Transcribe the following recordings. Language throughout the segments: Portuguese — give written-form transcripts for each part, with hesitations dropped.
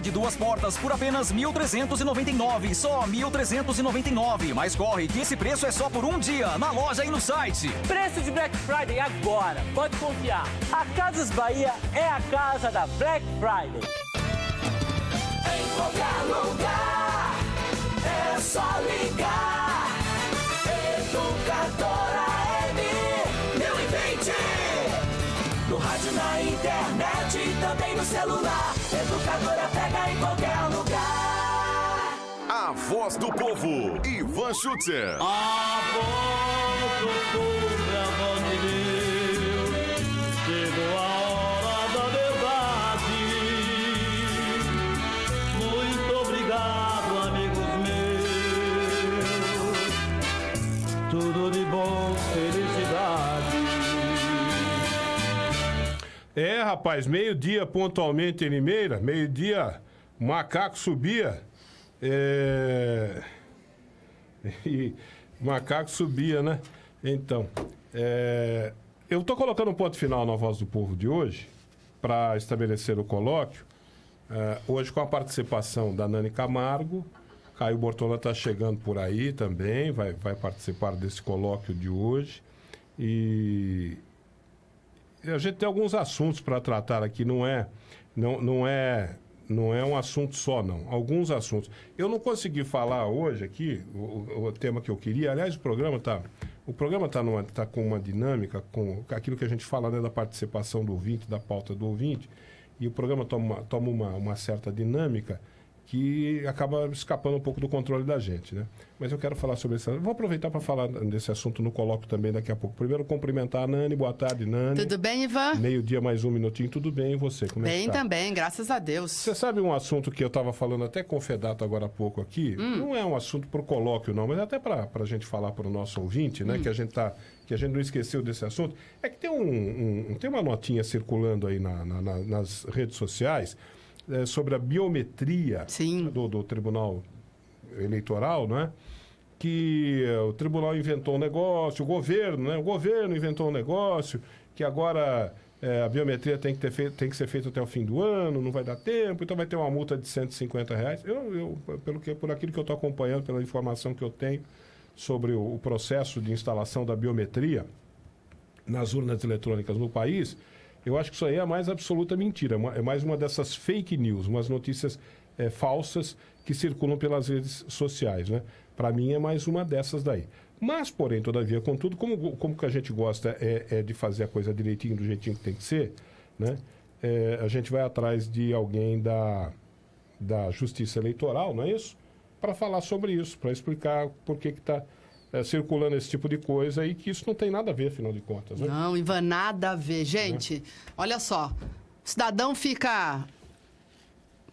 De 2 portas por apenas R$ 1.399, só R$ 1.399. Mas corre que esse preço é só por um dia, na loja e no site. Preço de Black Friday agora, pode confiar. A Casas Bahia é a casa da Black Friday. Em qualquer lugar, é só ligar. Educadora M1020. No rádio, na internet e também no celular. Educadora pega em qualquer lugar. A voz do povo, Ivan Schutzer. A voz do povo é a voz de Deus. Chegou a hora da verdade. Muito obrigado, amigos meus. Tudo de bom, felicidade. É, rapaz, meio-dia pontualmente em Limeira, meio-dia, o macaco subia. E o macaco subia, né? Então, eu estou colocando um ponto final na Voz do Povo de hoje, para estabelecer o colóquio. Hoje com a participação da Nani Camargo, Caio Bortola está chegando por aí também, vai participar desse colóquio de hoje. E a gente tem alguns assuntos para tratar aqui, não é um assunto só, não. Alguns assuntos. Eu não consegui falar hoje aqui o tema que eu queria. Aliás, o programa está com uma dinâmica, com aquilo que a gente fala, né, da participação do ouvinte, da pauta do ouvinte, e o programa toma uma certa dinâmica que acaba escapando um pouco do controle da gente, né? Mas eu quero falar sobre isso. Vou aproveitar para falar desse assunto no colóquio também daqui a pouco. Primeiro, cumprimentar a Nani. Boa tarde, Nani. Tudo bem, Ivan? Meio-dia, mais um minutinho. Tudo bem, e você? Como é que bem tá? Também, graças a Deus. Você sabe um assunto que eu estava falando até com o Fedato agora há pouco aqui? Não é um assunto para o colóquio, não, mas até para a gente falar para o nosso ouvinte, né? Que a gente não esqueceu desse assunto. É que tem uma notinha circulando aí nas redes sociais sobre a biometria do Tribunal Eleitoral, né? Que o tribunal inventou um negócio, o governo inventou um negócio, que agora a biometria tem que ser feita até o fim do ano, não vai dar tempo, então vai ter uma multa de R$150. Por aquilo que eu estou acompanhando, pela informação que eu tenho sobre o processo de instalação da biometria nas urnas eletrônicas no país, eu acho que isso aí é a mais absoluta mentira. É mais uma dessas fake news, umas notícias falsas que circulam pelas redes sociais, né? Para mim é mais uma dessas daí. Mas, porém, todavia, contudo, como que a gente gosta de fazer a coisa direitinho, do jeitinho que tem que ser, né? A gente vai atrás de alguém da Justiça Eleitoral, não é isso? Para falar sobre isso, para explicar por que está circulando esse tipo de coisa e que isso não tem nada a ver, afinal de contas, né? Não, Ivan, nada a ver. Gente, olha só, o cidadão fica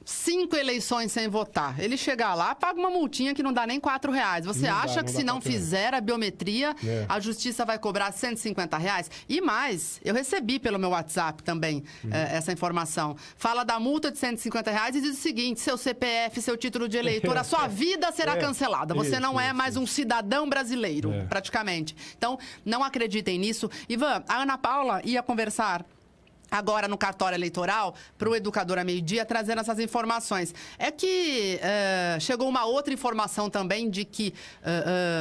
5 eleições sem votar. Ele chega lá, paga uma multinha que não dá nem R$4. Você acha que se não fizer a biometria, a justiça vai cobrar R$150? E mais, eu recebi pelo meu WhatsApp também essa informação. Fala da multa de R$150 e diz o seguinte: seu CPF, seu título de eleitor, a sua vida será cancelada. Você não é mais um cidadão brasileiro, praticamente. Então, não acreditem nisso. Ivan, a Ana Paula ia conversar agora no cartório eleitoral, para o Educador a Meio-Dia, trazendo essas informações. É que chegou uma outra informação também de que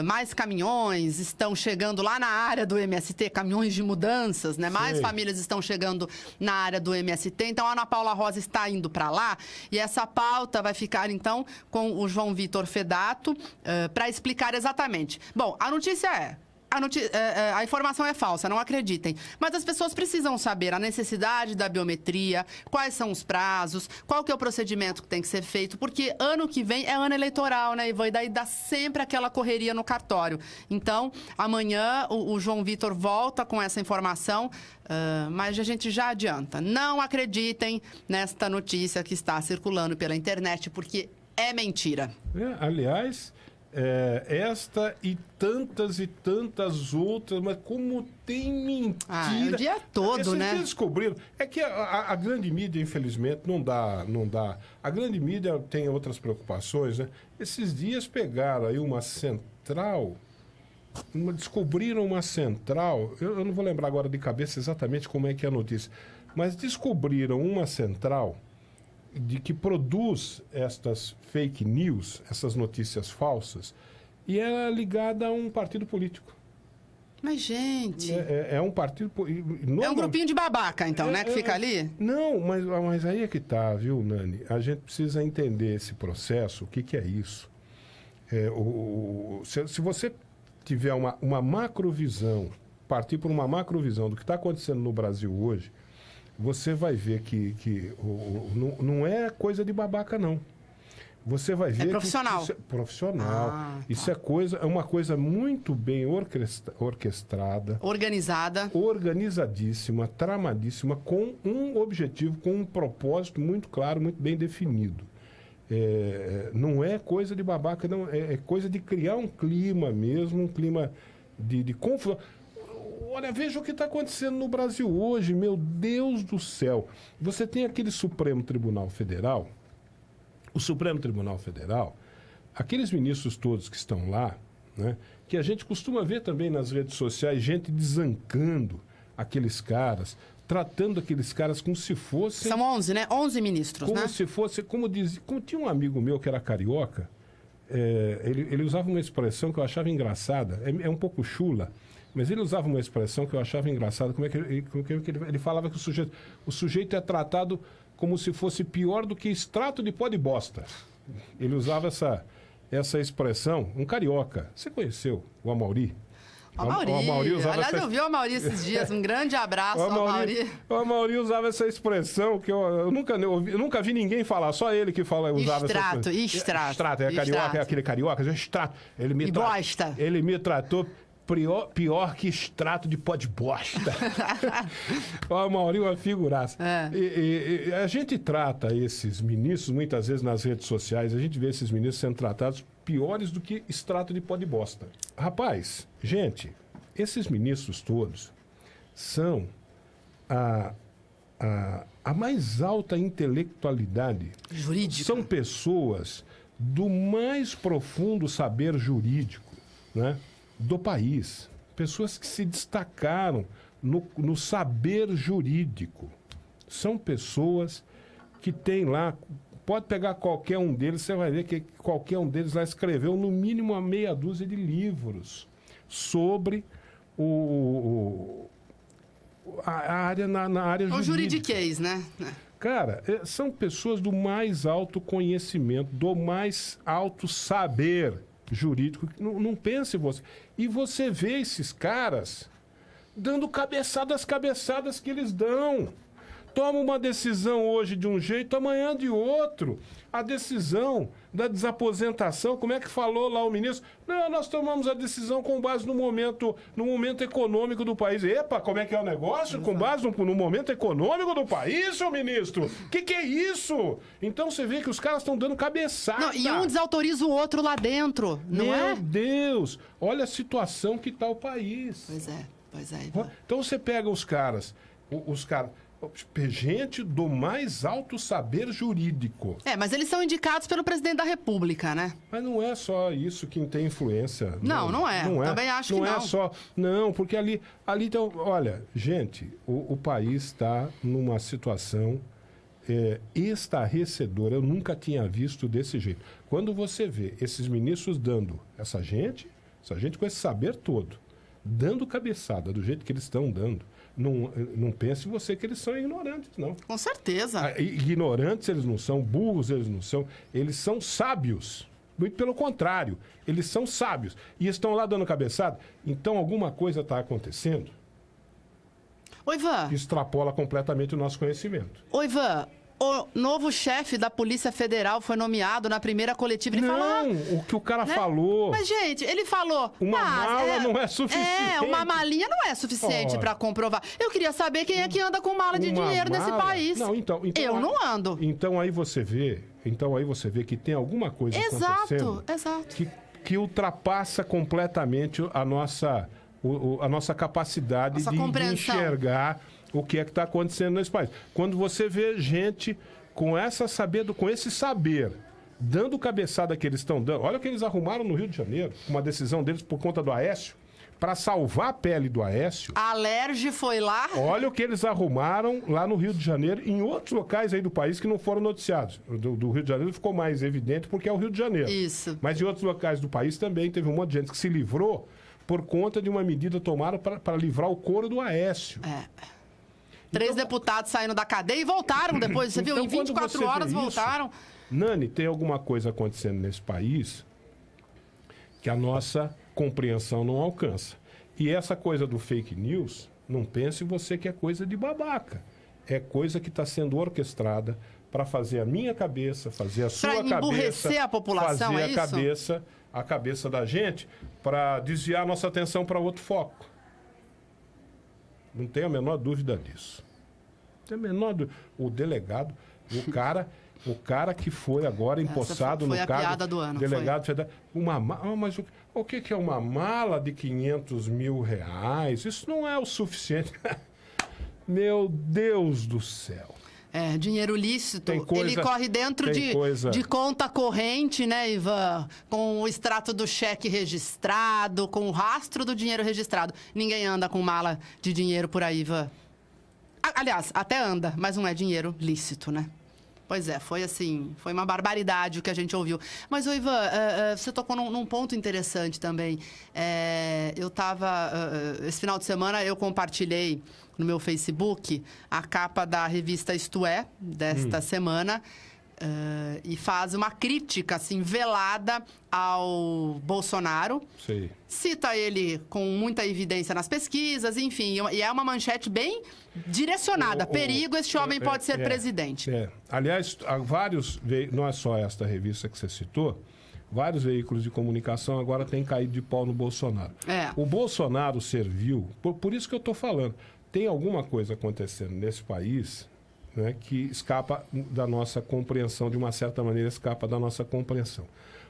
mais caminhões estão chegando lá na área do MST, caminhões de mudanças, né? Mais famílias estão chegando na área do MST. Então, a Ana Paula Rosa está indo para lá e essa pauta vai ficar, então, com o João Vitor Fedato para explicar exatamente. Bom, a notícia é... A informação é falsa, não acreditem. Mas as pessoas precisam saber a necessidade da biometria, quais são os prazos, qual que é o procedimento que tem que ser feito, porque ano que vem é ano eleitoral, né, Ivan? E daí dá sempre aquela correria no cartório. Então, amanhã o João Vitor volta com essa informação, mas a gente já adianta. Não acreditem nesta notícia que está circulando pela internet, porque é mentira. Aliás... esta e tantas outras, mas como tem mentira. O dia todo, né? Vocês descobriram. É que a grande mídia, infelizmente, não dá. A grande mídia tem outras preocupações, né? Esses dias pegaram aí uma central, descobriram uma central, eu não vou lembrar agora de cabeça exatamente como é que é a notícia, mas descobriram uma central que produz estas fake news, essas notícias falsas, e é ligada a um partido político. Mas, gente... É um partido... É um grupinho de babaca, então, né? Que fica ali? Não, mas aí é que tá, viu, Nani? A gente precisa entender esse processo, o que é isso. Se você tiver uma macrovisão, partir por uma macrovisão do que está acontecendo no Brasil hoje, você vai ver que não é coisa de babaca, não. Você vai ver profissional. Que isso é profissional. Isso é uma coisa muito bem orquestrada. Organizada. Organizadíssima, tramadíssima, com um objetivo, com um propósito muito claro, muito bem definido. Não é coisa de babaca, não. É coisa de criar um clima mesmo, um clima de confusão. Olha, veja o que está acontecendo no Brasil hoje, meu Deus do céu. Você tem aquele Supremo Tribunal Federal... O Supremo Tribunal Federal, aqueles ministros todos que estão lá, né, que a gente costuma ver também nas redes sociais, gente desancando aqueles caras, tratando aqueles caras como se fossem... São 11, né? 11 ministros, como né? Se fosse, como tinha um amigo meu que era carioca, ele usava uma expressão que eu achava engraçada, é um pouco chula, mas ele usava uma expressão que eu achava engraçada, como é que ele falava que o sujeito é tratado como se fosse pior do que extrato de pó de bosta. Ele usava essa expressão, um carioca. Você conheceu o Amaury? O Amaury usava aliás, eu vi o Amaury esses dias. Um grande abraço ao Amaury. O Amaury usava essa expressão que eu nunca vi ninguém falar, só ele que usava essa expressão. Extrato, carioca, é aquele carioca, extrato. Bosta. Ele me tratou pior que extrato de pó de bosta. O Amaury é uma figuraça. E a gente trata esses ministros, muitas vezes nas redes sociais, a gente vê esses ministros sendo tratados piores do que extrato de pó de bosta. Rapaz, gente, esses ministros todos são a mais alta intelectualidade. Jurídica. São pessoas do mais profundo saber jurídico, né, do país. Pessoas que se destacaram no saber jurídico. São pessoas que têm lá... Pode pegar qualquer um deles, você vai ver que qualquer um deles lá escreveu no mínimo uma meia dúzia de livros sobre a área, na área jurídica. O juridiquês, né? Cara, são pessoas do mais alto conhecimento, do mais alto saber jurídico. Não pense você. E você vê esses caras dando cabeçadas que eles dão. Toma uma decisão hoje de um jeito, amanhã de outro. A decisão da desaposentação, como é que falou lá o ministro? Não, nós tomamos a decisão com base no momento econômico do país. Epa, como é que é o negócio? Com base no momento econômico do país, seu ministro? Que é isso? Então você vê que os caras estão dando cabeçada. Não, e um desautoriza o outro lá dentro, não é? Meu Deus! Olha a situação que está o país. Pois é. Então você pega os caras... Gente do mais alto saber jurídico. Mas eles são indicados pelo presidente da República, né? Mas não é só isso quem tem influência. Não é. Também acho que não. Não é só... Não, porque ali então, olha, gente, o país está numa situação estarrecedora. Eu nunca tinha visto desse jeito. Quando você vê esses ministros dando essa gente com esse saber todo, dando cabeçada do jeito que eles estão dando, não pense você que eles são ignorantes, não. Com certeza. Ignorantes eles não são, burros eles não são, eles são sábios. Muito pelo contrário, eles são sábios. E estão lá dando cabeçada. Então alguma coisa está acontecendo. Oi, Ivan. Que extrapola completamente o nosso conhecimento. Oi, Ivan. O novo chefe da Polícia Federal foi nomeado na primeira coletiva. Ele falou, o que o cara falou... Mas, gente, ele falou... Uma mala não é suficiente. Uma malinha não é suficiente para comprovar. Eu queria saber quem é que anda com mala de dinheiro nesse país. Não, então eu não ando. Então aí você vê que tem alguma coisa acontecendo... Exato. Que ultrapassa completamente a nossa capacidade de enxergar... O que é que está acontecendo nesse país? Quando você vê gente com esse saber, dando cabeçada que eles estão dando. Olha o que eles arrumaram no Rio de Janeiro, uma decisão deles por conta do Aécio. para salvar a pele do Aécio. A Alerj foi lá. Olha o que eles arrumaram lá no Rio de Janeiro e em outros locais aí do país que não foram noticiados. Do Rio de Janeiro ficou mais evidente porque é o Rio de Janeiro. Isso. Mas em outros locais do país também teve um monte de gente que se livrou por conta de uma medida tomada para livrar o couro do Aécio. 3 deputados saíram da cadeia e voltaram depois. Você viu? Então, Em 24 horas voltaram. Nani, tem alguma coisa acontecendo nesse país que a nossa compreensão não alcança. E essa coisa do fake news, não pense você que é coisa de babaca. É coisa que está sendo orquestrada para fazer a minha cabeça, fazer a sua cabeça, emburrecer a população, fazer é isso? a cabeça da gente, para desviar a nossa atenção para outro foco. Não tenho a menor dúvida disso. Não tenho a menor dúvida. O delegado, o cara que foi agora empossado no cargo... Foi a piada do ano. Delegado federal. Mas o que é uma mala de 500 mil reais? Isso não é o suficiente. Meu Deus do céu. Dinheiro lícito, ele corre dentro de conta corrente, né, Ivan? Com o extrato do cheque registrado, com o rastro do dinheiro registrado. Ninguém anda com mala de dinheiro por aí, Ivan. Aliás, até anda, mas não é dinheiro lícito, né? Pois é, foi assim, foi uma barbaridade o que a gente ouviu. Mas, ô Ivan, você tocou num ponto interessante também. Esse final de semana eu compartilhei no meu Facebook a capa da revista Isto É, desta semana, e faz uma crítica, assim, velada ao Bolsonaro. Sim. Cita ele com muita evidência nas pesquisas, enfim, e é uma manchete bem direcionada. Perigo, este homem pode ser presidente. Aliás, há vários, não é só esta revista que você citou, vários veículos de comunicação agora têm caído de pau no Bolsonaro. O Bolsonaro serviu, por isso que eu estou falando, tem alguma coisa acontecendo nesse país, né, que escapa da nossa compreensão, de uma certa maneira escapa da nossa compreensão.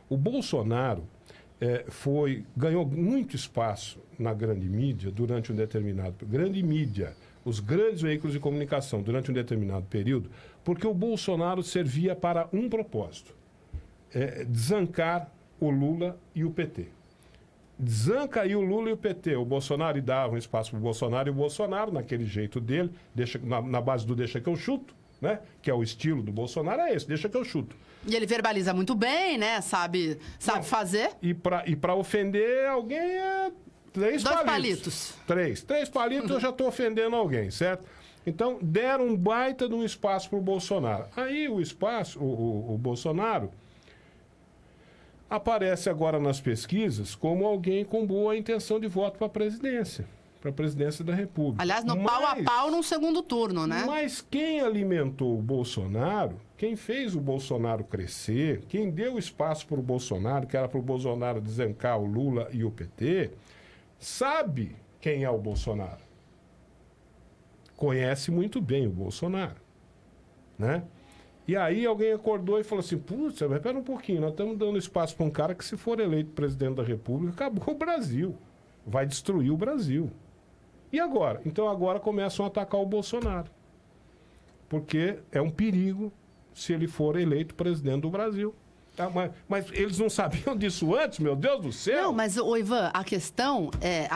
O Bolsonaro ganhou muito espaço na grande mídia durante um determinado... Grande mídia, os grandes veículos de comunicação durante um determinado período, porque o Bolsonaro servia para um propósito, desancar o Lula e o PT. Desanca aí o Lula e o PT. O Bolsonaro dava um espaço para o Bolsonaro, e o Bolsonaro, naquele jeito dele, na base do deixa que eu chuto, né? Que é o estilo do Bolsonaro, é esse, deixa que eu chuto. E ele verbaliza muito bem, né? Sabe fazer. E para ofender alguém é 3 palitos. 3 palitos eu já estou ofendendo alguém, certo? Então, deram um baita de um espaço para o Bolsonaro. Aí o espaço, o Bolsonaro aparece agora nas pesquisas como alguém com boa intenção de voto para a presidência da República. Aliás, pau a pau num segundo turno, né? Mas quem alimentou o Bolsonaro, quem fez o Bolsonaro crescer, quem deu espaço para o Bolsonaro, que era para o Bolsonaro desancar o Lula e o PT, sabe quem é o Bolsonaro. Conhece muito bem o Bolsonaro, né? E aí alguém acordou e falou assim, putz, mas espera um pouquinho, nós estamos dando espaço para um cara que, se for eleito presidente da República, acabou o Brasil. Vai destruir o Brasil. E agora? Então agora começam a atacar o Bolsonaro. Porque é um perigo se ele for eleito presidente do Brasil. Mas eles não sabiam disso antes, meu Deus do céu? Não, mas, Ivan, a questão,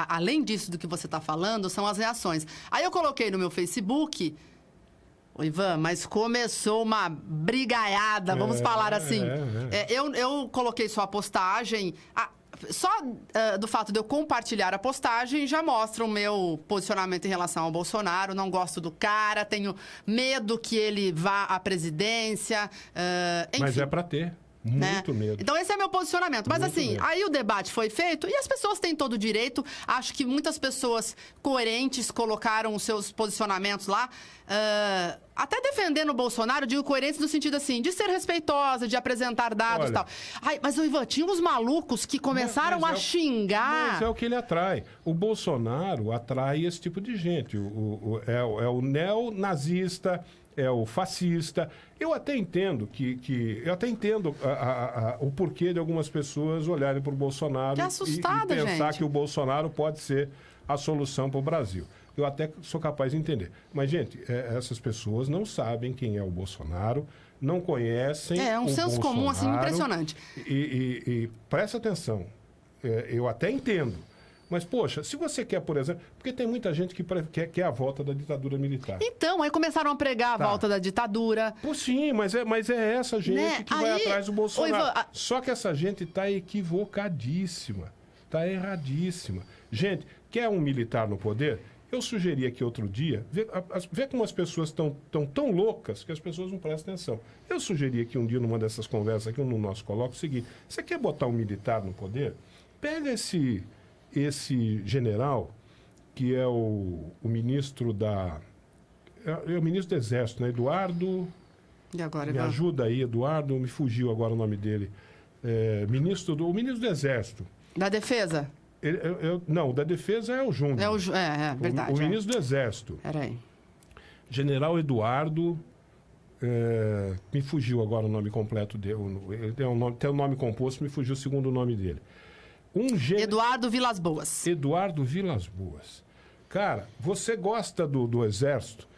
além disso do que você está falando, são as reações. Aí eu coloquei no meu Facebook... Ivan, mas começou uma brigaiada, vamos falar assim. Eu coloquei sua postagem... Só do fato de eu compartilhar a postagem já mostra o meu posicionamento em relação ao Bolsonaro. Não gosto do cara, tenho medo que ele vá à presidência. Enfim, mas é para ter. Muito medo. Então esse é meu posicionamento. Mas muito assim, medo. aí o debate foi feito e as pessoas têm todo o direito. Acho que muitas pessoas coerentes colocaram os seus posicionamentos lá. Até defendendo o Bolsonaro, digo coerentes no sentido assim, de ser respeitosa, de apresentar dados e tal. Mas o Ivan, tinha uns malucos que começaram a xingar. Mas é o que ele atrai. O Bolsonaro atrai esse tipo de gente. É o neonazista, é o fascista. Eu até entendo o porquê de algumas pessoas olharem para o Bolsonaro e pensar gente. Que o Bolsonaro pode ser a solução para o Brasil. Eu até sou capaz de entender. Mas, gente, essas pessoas não sabem quem é o Bolsonaro, não conhecem um senso comum, assim, impressionante. E presta atenção, eu até entendo, Mas, poxa, se você quer, por exemplo... Porque tem muita gente que quer a volta da ditadura militar. Então, aí começaram a pregar a volta da ditadura. Pô, sim, mas é essa gente, né, que vai atrás do Bolsonaro. Ivan, Só que essa gente está equivocadíssima. Está erradíssima. Gente, quer um militar no poder? Eu sugeria que outro dia... Vê como as pessoas estão tão loucas que as pessoas não prestam atenção. Eu sugeria que um dia, numa dessas conversas aqui, no nosso colóquio, o seguinte: você quer botar um militar no poder? Pega esse general, que é o ministro da... É o ministro do Exército, né? Eduardo... E agora, me ajuda aí, Eduardo, me fugiu agora o nome dele. O ministro do Exército. Da Defesa? Não, o da Defesa é o Júnior. É verdade. O ministro do Exército. Peraí. General Eduardo... me fugiu agora o nome completo dele. Ele tem um nome composto, me fugiu o segundo nome dele. Eduardo Vilas Boas. Eduardo Vilas Boas. Cara, você gosta do Exército?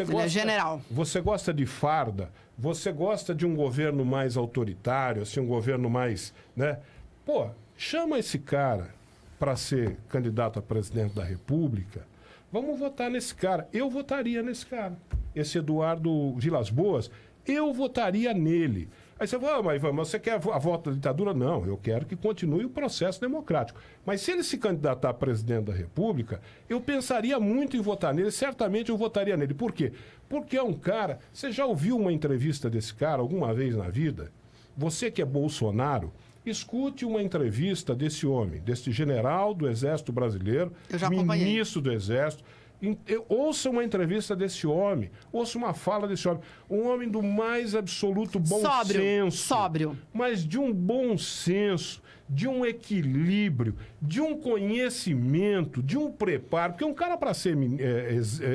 Ele é general. Você gosta de farda? Você gosta de um governo mais autoritário, assim, um governo mais, né? Pô, chama esse cara para ser candidato a presidente da República. Vamos votar nesse cara. Eu votaria nesse cara. Esse Eduardo Vilas Boas, eu votaria nele. Aí você fala, mas você quer a volta da ditadura? Não, eu quero que continue o processo democrático. Mas se ele se candidatar a presidente da República, eu pensaria muito em votar nele, certamente eu votaria nele. Por quê? Porque é um cara... Você já ouviu uma entrevista desse cara alguma vez na vida? Você que é Bolsonaro, escute uma entrevista desse homem, desse general do Exército Brasileiro, ministro do Exército. Ouça uma entrevista desse homem, ouça uma fala desse homem. Um homem do mais absoluto bom senso. Sóbrio. Mas de um bom senso, de um equilíbrio, de um conhecimento, de um preparo. Porque um cara, para ser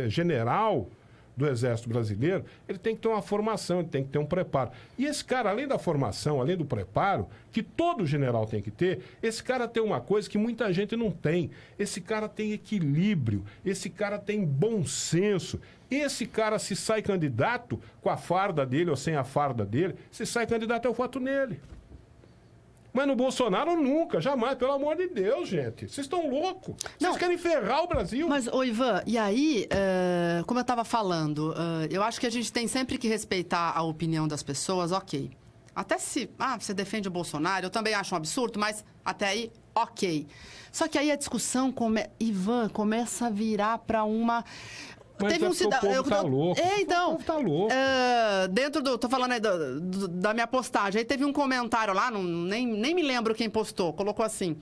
general do Exército Brasileiro, ele tem que ter uma formação, ele tem que ter um preparo. E esse cara, além da formação, além do preparo, que todo general tem que ter, esse cara tem uma coisa que muita gente não tem. Esse cara tem equilíbrio, esse cara tem bom senso. Esse cara, se sai candidato com a farda dele ou sem a farda dele, se sai candidato, eu voto nele. Mas no Bolsonaro nunca, jamais, pelo amor de Deus, gente. Vocês estão loucos. Vocês querem ferrar o Brasil. Mas, Ivan, e aí, como eu estava falando, eu acho que a gente tem sempre que respeitar a opinião das pessoas, ok. Até se você defende o Bolsonaro, eu também acho um absurdo, mas até aí, ok. Só que aí a discussão, Ivan, começa a virar para uma... Mas teve um cidadão. O povo tá louco. Então, o povo tá louco. Dentro do. Tô falando aí da minha postagem. Aí teve um comentário lá, nem me lembro quem postou. Colocou assim: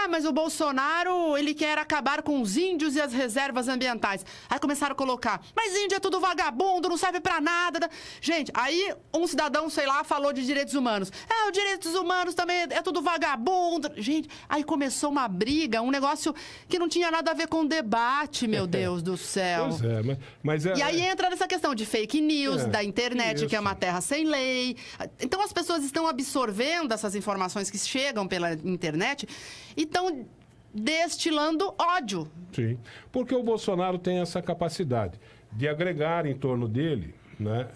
mas o Bolsonaro, ele quer acabar com os índios e as reservas ambientais. Aí começaram a colocar: mas índio é tudo vagabundo, não serve pra nada. Gente, aí um cidadão, sei lá, falou de direitos humanos. Os direitos humanos também é tudo vagabundo. Gente, aí começou uma briga, um negócio que não tinha nada a ver com debate, meu Deus do céu. Pois é. E aí entra nessa questão de fake news, da internet, que é uma terra sem lei. Então as pessoas estão absorvendo essas informações que chegam pela internet e estão destilando ódio. Sim, porque o Bolsonaro tem essa capacidade de agregar em torno dele, né,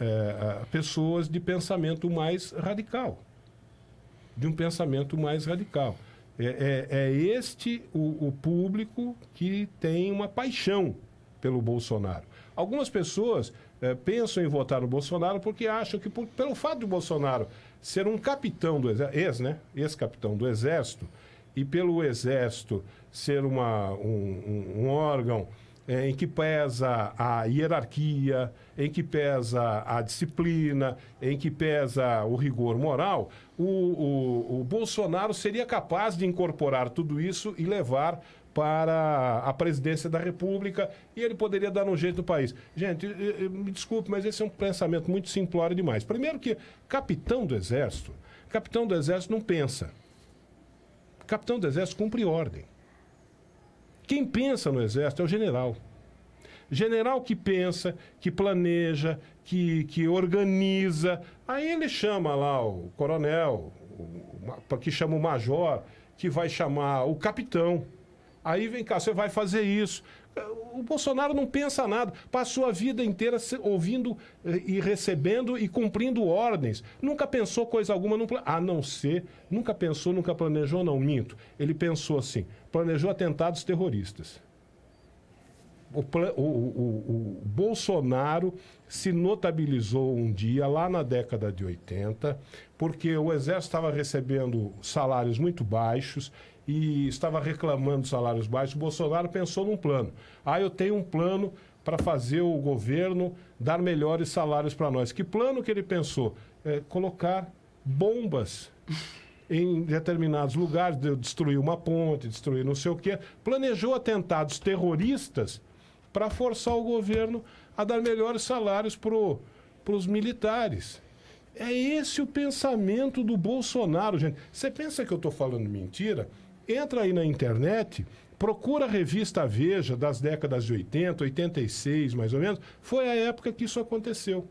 pessoas de pensamento mais radical. De um pensamento mais radical. É este o público que tem uma paixão pelo Bolsonaro. Algumas pessoas pensam em votar no Bolsonaro porque acham que, pelo fato de Bolsonaro ser um capitão do Exército, ex-capitão do Exército, e pelo Exército ser um órgão em que pesa a hierarquia, em que pesa a disciplina, em que pesa o rigor moral, o Bolsonaro seria capaz de incorporar tudo isso e levar para a presidência da República e ele poderia dar um jeito no país. Gente, me desculpe, mas esse é um pensamento muito simplório demais. Primeiro que capitão do Exército não pensa. Capitão do Exército cumpre ordem. Quem pensa no Exército é o general. General que pensa, que planeja, que organiza. Aí ele chama lá o coronel, que chama o major, que vai chamar o capitão. Aí vem cá, você vai fazer isso. O Bolsonaro não pensa nada. Passou a vida inteira ouvindo e recebendo e cumprindo ordens. Nunca pensou coisa alguma, a não ser, nunca pensou, nunca planejou, não, minto. Ele pensou assim, planejou atentados terroristas. O Bolsonaro se notabilizou um dia, lá na década de 80, porque o Exército estava recebendo salários muito baixos e estava reclamando salários baixos. O Bolsonaro pensou num plano. Eu tenho um plano para fazer o governo dar melhores salários para nós. Que plano que ele pensou? Colocar bombas em determinados lugares, destruir uma ponte, destruir não sei o quê. Planejou atentados terroristas para forçar o governo a dar melhores salários para os militares. É esse o pensamento do Bolsonaro, gente. Você pensa que eu estou falando mentira? Entra aí na internet, procura a revista Veja das décadas de 80, 86, mais ou menos. Foi a época que isso aconteceu.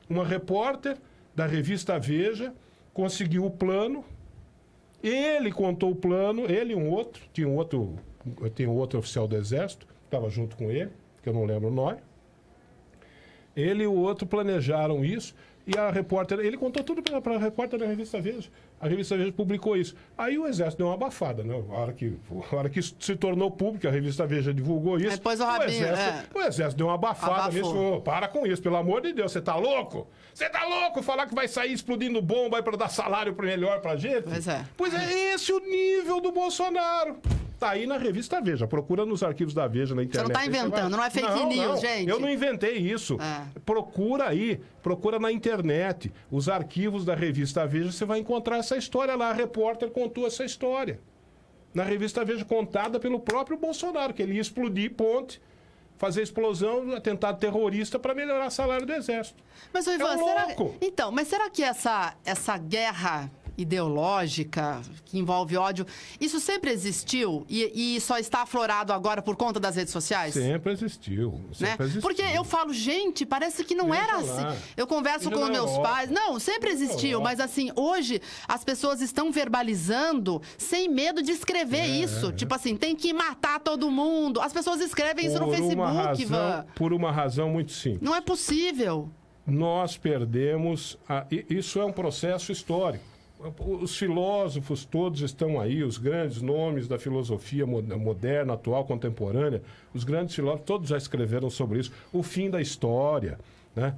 Uma repórter da revista Veja conseguiu o plano, ele contou o plano, ele e um outro, tinha um outro oficial do Exército, que estava junto com ele, que eu não lembro o nome. Ele e o outro planejaram isso e a repórter, ele contou tudo para a repórter da revista Veja. A revista Veja publicou isso. Aí o Exército deu uma abafada, né? A hora que isso se tornou público, a revista Veja divulgou isso. Depois o Exército deu uma abafada nisso. Para com isso, pelo amor de Deus, você tá louco? Você tá louco falar que vai sair explodindo bomba aí para dar salário melhor pra gente? Pois é esse o nível do Bolsonaro. Tá aí na revista Veja. Procura nos arquivos da Veja na internet. Você não tá inventando, não é fake news, gente. Eu não inventei isso. Procura aí, procura na internet. Os arquivos da revista Veja, você vai encontrar essa história lá. A repórter contou essa história. Na revista Veja, contada pelo próprio Bolsonaro, que ele ia explodir ponte, fazer explosão, atentado terrorista para melhorar o salário do Exército. Mas, Ivan, mas será que essa guerra ideológica que envolve ódio, isso sempre existiu e só está aflorado agora por conta das redes sociais? Sempre existiu. Porque eu falo, gente, parece que não era assim. Eu converso com meus pais. Não, sempre existiu, mas assim, hoje as pessoas estão verbalizando sem medo de escrever isso. Tipo assim, tem que matar todo mundo. As pessoas escrevem isso no Facebook, Ivan. Por uma razão muito simples. Não é possível. Nós perdemos... Isso é um processo histórico. Os filósofos todos estão aí, os grandes nomes da filosofia moderna, atual, contemporânea, os grandes filósofos todos já escreveram sobre isso. O fim da história, né?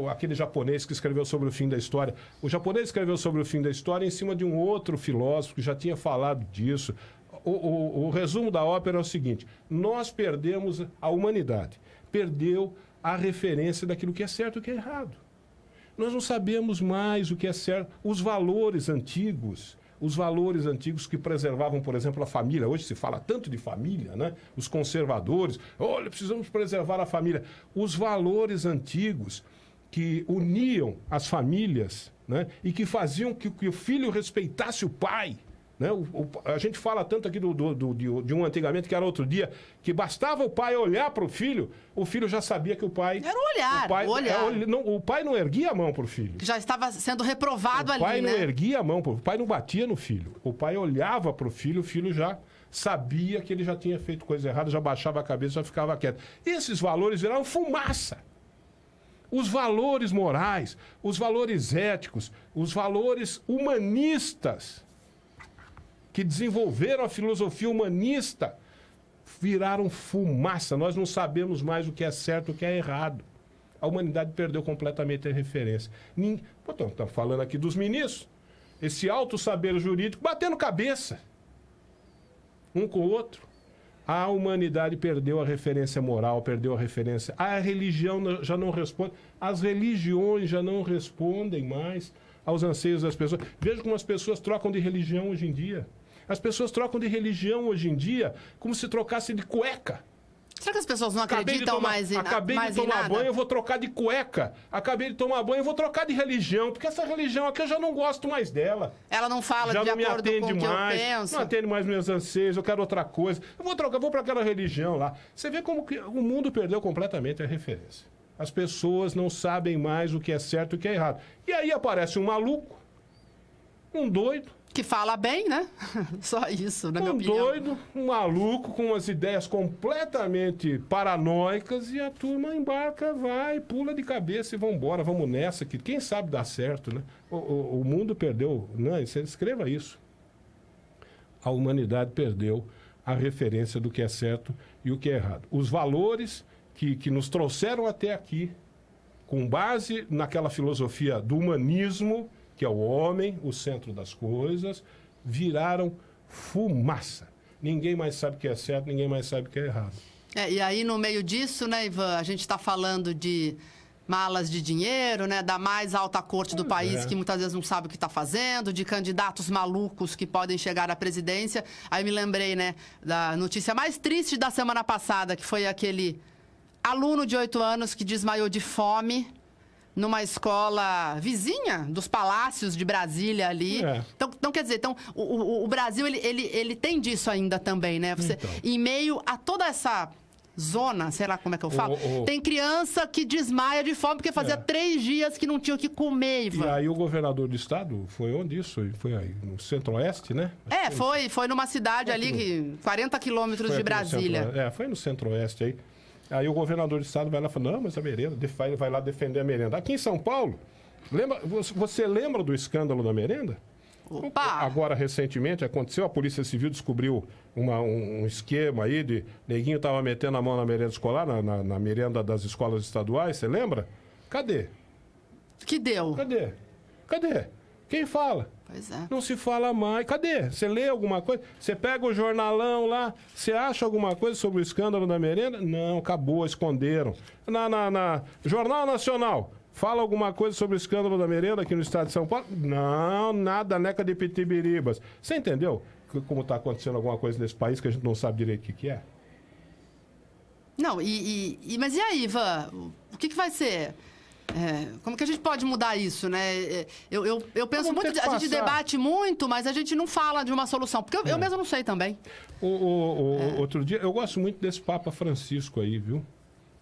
Aquele japonês que escreveu sobre o fim da história. O japonês escreveu sobre o fim da história em cima de um outro filósofo que já tinha falado disso. O resumo da ópera é o seguinte: nós perdemos, a humanidade perdeu a referência daquilo que é certo e o que é errado. Nós não sabemos mais o que é certo. Os valores antigos que preservavam, por exemplo, a família. Hoje se fala tanto de família, né? Os conservadores, olha, precisamos preservar a família. Os valores antigos que uniam as famílias, né? E que faziam que o filho respeitasse o pai. Né? A gente fala tanto aqui de um antigamente que era outro dia, que bastava o pai olhar para o filho já sabia que o pai... Era o olhar. O pai não erguia a mão para o filho. Já estava sendo reprovado ali, né? O pai não erguia a mão, o pai não batia no filho. O pai olhava para o filho já sabia que ele já tinha feito coisa errada, já baixava a cabeça, já ficava quieto. Esses valores viraram fumaça. Os valores morais, os valores éticos, os valores humanistas que desenvolveram a filosofia humanista, viraram fumaça. Nós não sabemos mais o que é certo e o que é errado. A humanidade perdeu completamente a referência. Estamos falando aqui dos ministros. Esse alto saber jurídico batendo cabeça. Um com o outro. A humanidade perdeu a referência moral, perdeu a referência... A religião já não responde. As religiões já não respondem mais aos anseios das pessoas. Veja como as pessoas trocam de religião hoje em dia. As pessoas trocam de religião hoje em dia como se trocassem de cueca. Será que as pessoas não acreditam mais em nada? Acabei de tomar banho, eu vou trocar de cueca. Acabei de tomar banho, eu vou trocar de religião. Porque essa religião aqui eu já não gosto mais dela. Ela não fala de acordo com o que eu penso. Não atende mais meus anseios, eu quero outra coisa. Eu vou para aquela religião lá. Você vê como que o mundo perdeu completamente a referência. As pessoas não sabem mais o que é certo e o que é errado. E aí aparece um maluco, um doido, que fala bem, né? Só isso, na minha opinião. Doido, um maluco com umas ideias completamente paranoicas e a turma embarca, vai, pula de cabeça e vambora, vamos nessa, que quem sabe dá certo, né? O mundo perdeu, não, você escreva isso. A humanidade perdeu a referência do que é certo e o que é errado. Os valores que nos trouxeram até aqui, com base naquela filosofia do humanismo, que é o homem, o centro das coisas, viraram fumaça. Ninguém mais sabe o que é certo, ninguém mais sabe o que é errado. E aí, no meio disso, né, Ivan, a gente está falando de malas de dinheiro, né, da mais alta corte do país, que muitas vezes não sabe o que está fazendo, de candidatos malucos que podem chegar à presidência. Aí me lembrei, né, da notícia mais triste da semana passada, que foi aquele aluno de 8 anos que desmaiou de fome numa escola vizinha dos Palácios de Brasília ali. Então quer dizer, o Brasil, ele tem disso ainda também, né? Em meio a toda essa zona, sei lá como é que eu falo, tem criança que desmaia de fome porque fazia 3 dias que não tinha o que comer, Ivan. E aí o governador do estado, foi onde isso? Foi aí no centro-oeste, né? Foi numa cidade ali, 40 quilômetros de Brasília. Foi no centro-oeste aí. Aí o governador do estado vai lá e fala, não, mas a merenda, vai lá defender a merenda. Aqui em São Paulo, você lembra do escândalo da merenda? Opa! Agora, recentemente, aconteceu, a Polícia Civil descobriu um esquema aí de neguinho estava metendo a mão na merenda escolar, na merenda das escolas estaduais, você lembra? Cadê? Que deu? Cadê? Quem fala? Pois é. Não se fala mais. Cadê? Você lê alguma coisa? Você pega o jornalão lá, você acha alguma coisa sobre o escândalo da merenda? Não, acabou, esconderam. Na Jornal Nacional, fala alguma coisa sobre o escândalo da merenda aqui no estado de São Paulo? Não, nada, neca de pitibiribas. Você entendeu como está acontecendo alguma coisa nesse país que a gente não sabe direito o que é? Não, mas e aí, Ivan? O que vai ser? Como que a gente pode mudar isso, né? Eu penso muito, a gente debate muito, mas a gente não fala de uma solução, porque eu mesmo não sei também. Outro dia, eu gosto muito desse Papa Francisco aí, viu?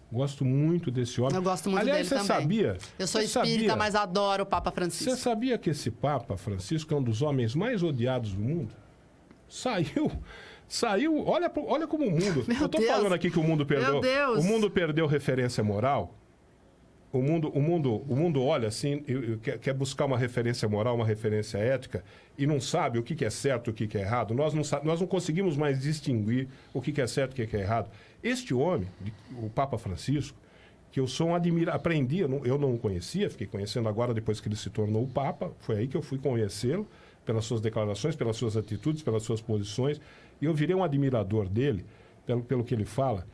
Gosto muito desse homem. Eu gosto muito dele também. Sabia? Eu sou espírita, mas adoro o Papa Francisco. Você sabia que esse Papa Francisco é um dos homens mais odiados do mundo? Saiu, olha como o mundo... Eu tô falando aqui que o mundo perdeu... Meu Deus! O mundo perdeu referência moral. O mundo olha assim, quer buscar uma referência moral, uma referência ética, e não sabe o que é certo e o que é errado. Nós não conseguimos mais distinguir o que é certo e o que é errado. Este homem, o Papa Francisco, que eu sou um aprendi, eu não o conhecia, fiquei conhecendo agora depois que ele se tornou o Papa, foi aí que eu fui conhecê-lo, pelas suas declarações, pelas suas atitudes, pelas suas posições, e eu virei um admirador dele, pelo que ele fala.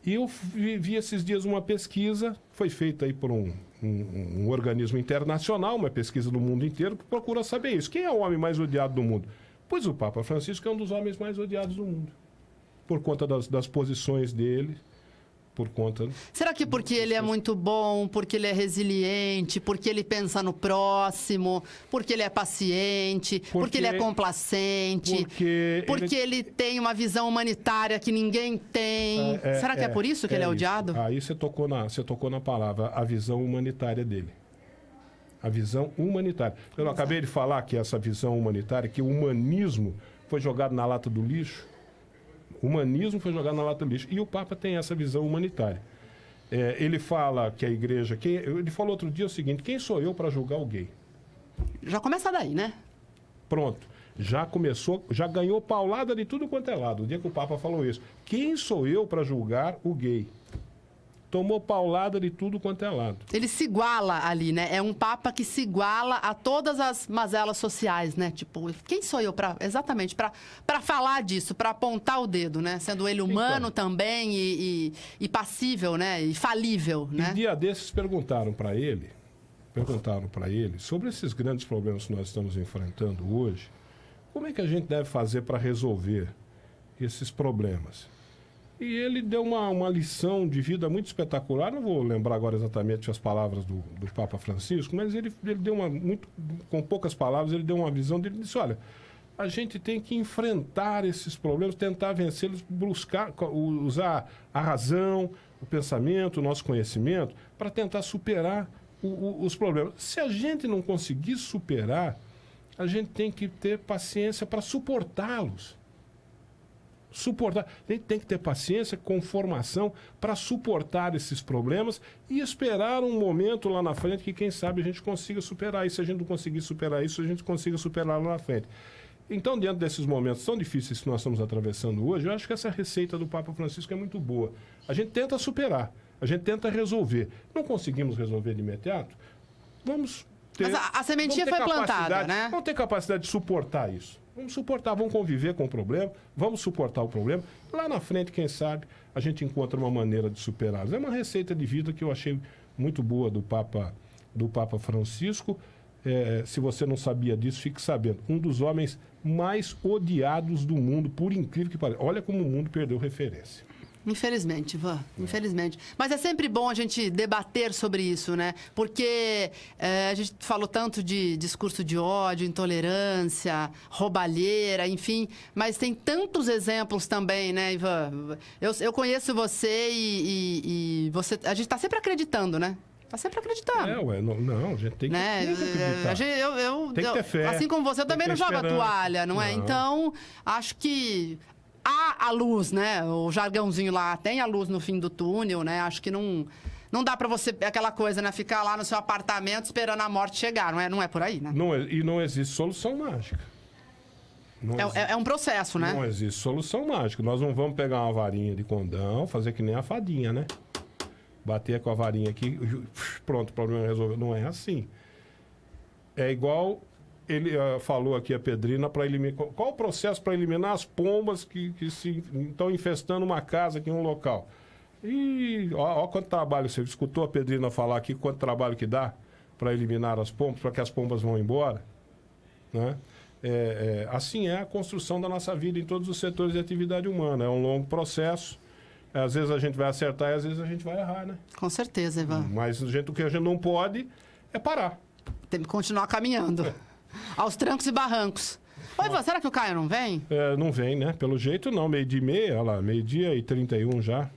E eu vi esses dias uma pesquisa, foi feita aí por um organismo internacional, uma pesquisa do mundo inteiro, que procura saber isso. Quem é o homem mais odiado do mundo? Pois o Papa Francisco é um dos homens mais odiados do mundo. Por conta das posições dele, por conta... Será que porque ele é muito bom, porque ele é resiliente, porque ele pensa no próximo, porque ele é paciente, porque ele é complacente, porque ele tem uma visão humanitária que ninguém tem? Será que é por isso que ele é odiado? Aí você tocou na palavra, a visão humanitária dele. A visão humanitária. Eu acabei de falar que essa visão humanitária, que o humanismo foi jogado na lata do lixo. O humanismo foi jogado na lata do lixo. E o Papa tem essa visão humanitária. Ele fala que a igreja... Ele falou outro dia o seguinte, quem sou eu para julgar o gay? Já começa daí, né? Pronto. Já começou, já ganhou paulada de tudo quanto é lado. O dia que o Papa falou isso. Quem sou eu para julgar o gay? Tomou paulada de tudo quanto é lado. Ele se iguala ali, né? É um Papa que se iguala a todas as mazelas sociais, né? Tipo, quem sou eu exatamente para falar disso, para apontar o dedo, né? Sendo ele humano também e passível, né? E falível, né? Um dia desses perguntaram para ele sobre esses grandes problemas que nós estamos enfrentando hoje, como é que a gente deve fazer para resolver esses problemas? E ele deu uma lição de vida muito espetacular. Não vou lembrar agora exatamente as palavras do Papa Francisco, mas ele deu com poucas palavras, ele deu uma visão dele. Ele disse, olha, a gente tem que enfrentar esses problemas, tentar vencê-los, buscar, usar a razão, o pensamento, o nosso conhecimento, para tentar superar os problemas. Se a gente não conseguir superar a gente tem que ter paciência para suportá-los. A gente tem que ter paciência com formação para suportar esses problemas e esperar um momento lá na frente que, quem sabe, a gente consiga superar isso. Se a gente não conseguir superar isso, a gente consiga superar lá na frente. Então, diante desses momentos tão difíceis que nós estamos atravessando hoje, eu acho que essa receita do Papa Francisco é muito boa. A gente tenta superar, a gente tenta resolver. Não conseguimos resolver de imediato? Vamos ter... Mas a sementinha foi plantada, né? Vamos ter capacidade de suportar isso. Vamos suportar, vamos conviver com o problema, vamos suportar o problema. Lá na frente, quem sabe, a gente encontra uma maneira de superá-los. É uma receita de vida que eu achei muito boa do Papa Francisco. Se você não sabia disso, fique sabendo. Um dos homens mais odiados do mundo, por incrível que pareça. Olha como o mundo perdeu referência. Infelizmente, Ivan, infelizmente. Mas é sempre bom a gente debater sobre isso, né? Porque a gente falou tanto de discurso de ódio, intolerância, roubalheira, enfim. Mas tem tantos exemplos também, né, Ivan? Eu conheço você e você... A gente está sempre acreditando, né? Está sempre acreditando. Não, a gente tem que, né? tem que acreditar. Tem que ter fé. Assim como você, eu também não jogo a toalha, não é? Então, acho que... há a luz, né? O jargãozinho lá, tem a luz no fim do túnel, né? Acho que não dá pra você, aquela coisa, né? Ficar lá no seu apartamento esperando a morte chegar, não é por aí, né? E não existe solução mágica. É um processo, né? Não existe solução mágica. Nós não vamos pegar uma varinha de condão, fazer que nem a fadinha, né? Bater com a varinha aqui, pronto, o problema resolveu. Não é assim. É igual... Ele falou aqui a Pedrina para eliminar. Qual o processo para eliminar as pombas que estão infestando uma casa aqui em um local? E ó quanto trabalho. Você escutou a Pedrina falar aqui quanto trabalho que dá para eliminar as pombas, para que as pombas vão embora? Né? Assim é a construção da nossa vida em todos os setores de atividade humana. É um longo processo. Às vezes a gente vai acertar e às vezes a gente vai errar, né? Com certeza, Ivan. Mas o que a gente não pode é parar. Tem que continuar caminhando. Aos trancos e barrancos. Oi, Ivan, será que o Caio não vem? Não vem, né? Pelo jeito não, 12:30, olha lá, 12:31 já.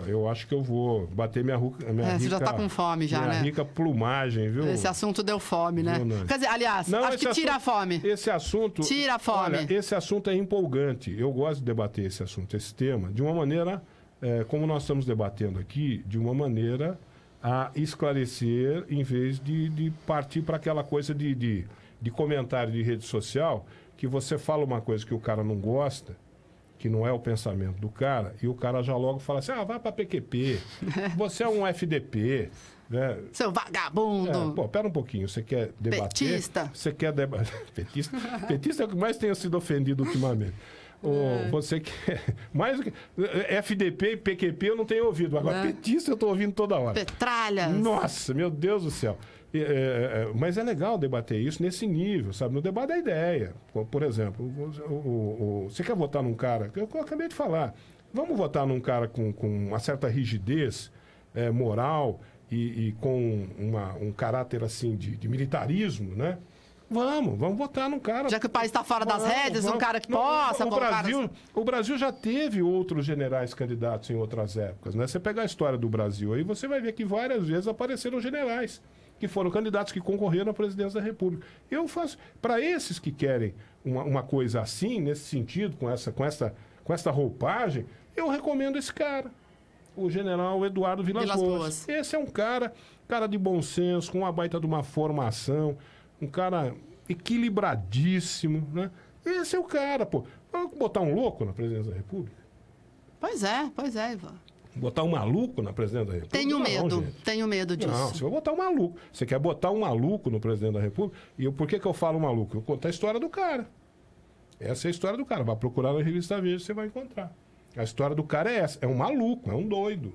Eu acho que eu vou bater minha rica... Você já tá com fome já, né? Rica plumagem, viu? Esse assunto deu fome, né? Quer dizer, aliás, acho que tira a fome. Esse assunto... Tira a fome. Olha, esse assunto é empolgante. Eu gosto de debater esse assunto, esse tema, de uma maneira, como nós estamos debatendo aqui, de uma maneira... a esclarecer, em vez de partir para aquela coisa de comentário de rede social, que você fala uma coisa que o cara não gosta, que não é o pensamento do cara, e o cara já logo fala assim, vai para PQP, você é um FDP, né? Seu vagabundo. Pera um pouquinho, você quer debater? Petista. Você quer debater? Petista é o que mais tenha sido ofendido ultimamente. Você quer... Mais do que... FDP e PQP eu não tenho ouvido. Agora, petista eu estou ouvindo toda hora. Petralhas. Nossa, meu Deus do céu. Mas é legal debater isso nesse nível, sabe? No debate da ideia. Por exemplo, você quer votar num cara... Eu acabei de falar. Vamos votar num cara com uma certa rigidez moral e com um caráter assim de militarismo, né? Vamos votar num cara... Já que o país está fora das rédeas, um cara que possa... O Brasil já teve outros generais candidatos em outras épocas, né? Você pegar a história do Brasil aí, você vai ver que várias vezes apareceram generais que foram candidatos que concorreram à presidência da República. Eu faço... Para esses que querem uma coisa assim, nesse sentido, com essa roupagem, eu recomendo esse cara. O general Eduardo Vilas Boas. Esse é um cara de bom senso, com uma baita de uma formação... Um cara equilibradíssimo, né? Esse é o cara, pô. Vamos botar um louco na presidência da República? Pois é, Ivan. Botar um maluco na presidência da República? Tenho medo disso. Não, você vai botar um maluco. Você quer botar um maluco no presidente da República? E por que eu falo maluco? Eu conto a história do cara. Essa é a história do cara. Vai procurar na revista Veja, você vai encontrar. A história do cara é essa. É um maluco, é um doido.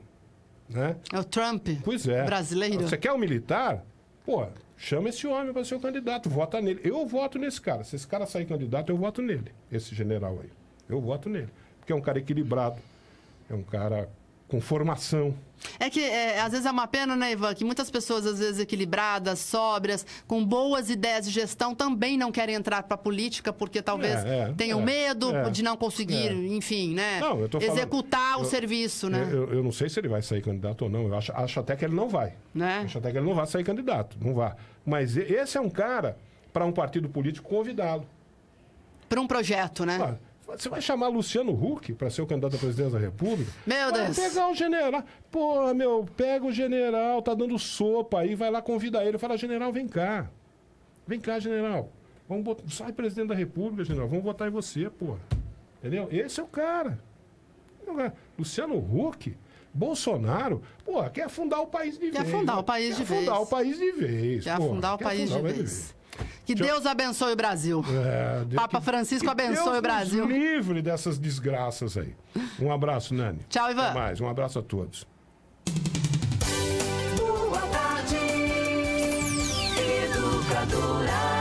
Né? É o Trump. Pois é. Brasileiro. Você quer um militar? Pô... Chama esse homem para ser o candidato, vota nele. Eu voto nesse cara. Se esse cara sair candidato, eu voto nele. Esse general aí. Eu voto nele. Porque é um cara equilibrado. É um cara com formação. É que, às vezes, é uma pena, né, Ivan, que muitas pessoas, às vezes, equilibradas, sóbrias, com boas ideias de gestão, também não querem entrar para a política, porque talvez tenham medo de não conseguir, enfim, né, executar o serviço, né? Eu não sei se ele vai sair candidato ou não. Eu acho até que ele não vai. Né? Acho até que ele não vai sair candidato. Não vai. Mas esse é um cara para um partido político convidá-lo. Para um projeto, né? Ah, você vai chamar Luciano Huck para ser o candidato à presidência da República? Meu Deus. Vai pegar o general. Pô, pega o general, tá dando sopa aí, vai lá, convida ele. Fala, general, vem cá. Vem cá, general. Sai presidente da República, general. Vamos votar em você, pô. Entendeu? Esse é o cara. Luciano Huck, Bolsonaro, pô, quer afundar o país de vez. Quer afundar o país de vez. Quer afundar o país de vez. Quer afundar o país de vez. Que Deus abençoe o Brasil. Papa Francisco abençoe o Brasil. Deus nos livre dessas desgraças aí. Um abraço, Nani. Tchau, Ivan. Até mais. Um abraço a todos. Boa tarde, educadora.